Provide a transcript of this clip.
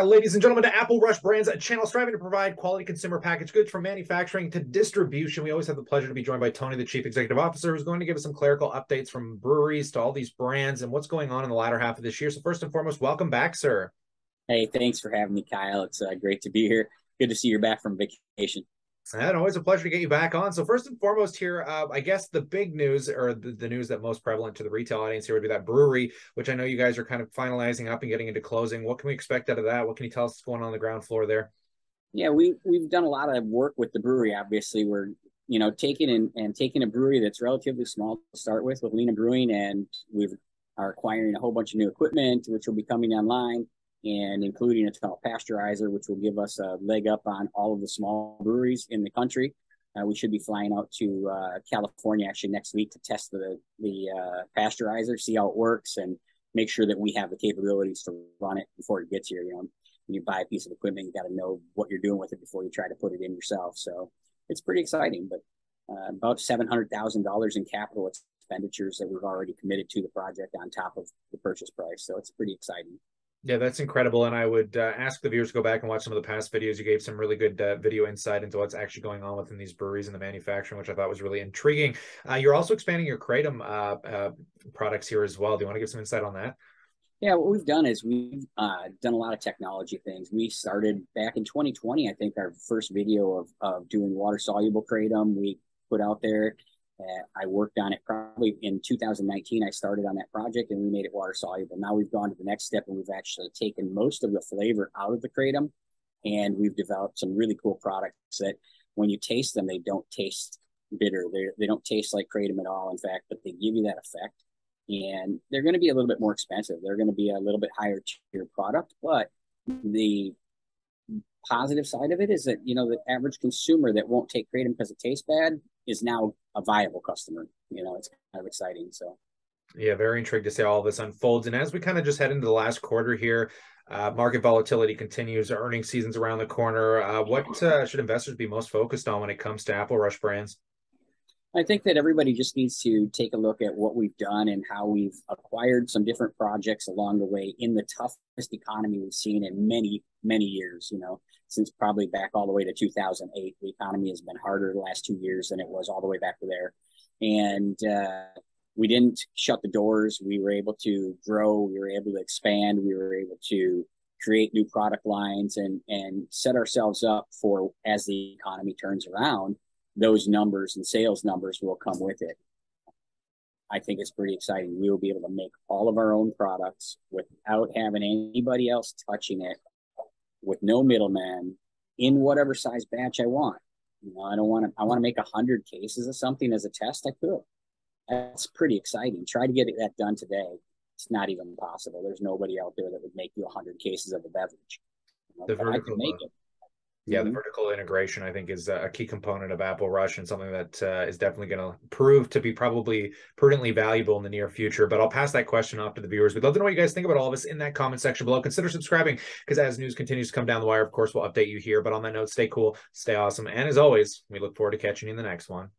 Ladies and gentlemen, to Applerush Brands, a channel striving to provide quality consumer packaged goods from manufacturing to distribution. We always have the pleasure to be joined by Tony, the Chief Executive Officer, who's going to give us some clerical updates from breweries to all these brands and what's going on in the latter half of this year. So first and foremost, welcome back, sir. Hey, thanks for having me, Kyle. It's great to be here. Good to see you're back from vacation. And always a pleasure to get you back on. So first and foremost here, I guess the big news, or the news that most prevalent to the retail audience here, would be that brewery, which I know you guys are kind of finalizing up and getting into closing. What can we expect out of that? What can you tell us is going on the ground floor there? Yeah, we've done a lot of work with the brewery. Obviously, we're taking a brewery that's relatively small to start with Lena Brewing, and we are acquiring a whole bunch of new equipment, which will be coming online, and including a tunnel pasteurizer, which will give us a leg up on all of the small breweries in the country. We should be flying out to California actually next week to test the pasteurizer, see how it works, and make sure that we have the capabilities to run it before it gets here. When you buy a piece of equipment, you got to know what you're doing with it before you try to put it in yourself. So it's pretty exciting, but about $700,000 in capital expenditures that we've already committed to the project on top of the purchase price. So it's pretty exciting. Yeah, that's incredible. And I would ask the viewers to go back and watch some of the past videos. You gave some really good video insight into what's actually going on within these breweries and the manufacturing, which I thought was really intriguing. You're also expanding your Kratom products here as well. Do you want to give some insight on that? Yeah, what we've done is we've done a lot of technology things. We started back in 2020, I think, our first video of doing water-soluble Kratom we put out there. I worked on it probably in 2019. I started on that project and we made it water soluble. Now we've gone to the next step and we've actually taken most of the flavor out of the Kratom, and we've developed some really cool products that when you taste them, they don't taste bitter. They don't taste like Kratom at all, in fact, but they give you that effect. And they're going to be a little bit more expensive. They're going to be a little bit higher tier product, but the positive side of it is that, the average consumer that won't take Kratom because it tastes bad is now a viable customer. It's kind of exciting. So yeah, very intrigued to see how all this unfolds. And as we kind of just head into the last quarter here, market volatility continues, earnings season's around the corner. What should investors be most focused on when it comes to Applerush Brands? I think that everybody just needs to take a look at what we've done and how we've acquired some different projects along the way in the toughest economy we've seen in many, many years, since probably back all the way to 2008. The economy has been harder the last 2 years than it was all the way back to there. And we didn't shut the doors. We were able to grow. We were able to expand. We were able to create new product lines and set ourselves up for, as the economy turns around, those numbers and sales numbers will come with it. I think it's pretty exciting. We will be able to make all of our own products without having anybody else touching it, with no middleman, in whatever size batch I want. I want to make 100 cases of something as a test. I could. That's pretty exciting. Try to get that done today. It's not even possible. There's nobody out there that would make you 100 cases of a beverage. The vertical, I can make it. Yeah, the vertical integration, I think, is a key component of Applerush and something that is definitely going to prove to be probably prudently valuable in the near future. But I'll pass that question off to the viewers. We'd love to know what you guys think about all of this in that comment section below. Consider subscribing, because as news continues to come down the wire, of course, we'll update you here. But on that note, stay cool, stay awesome. And as always, we look forward to catching you in the next one.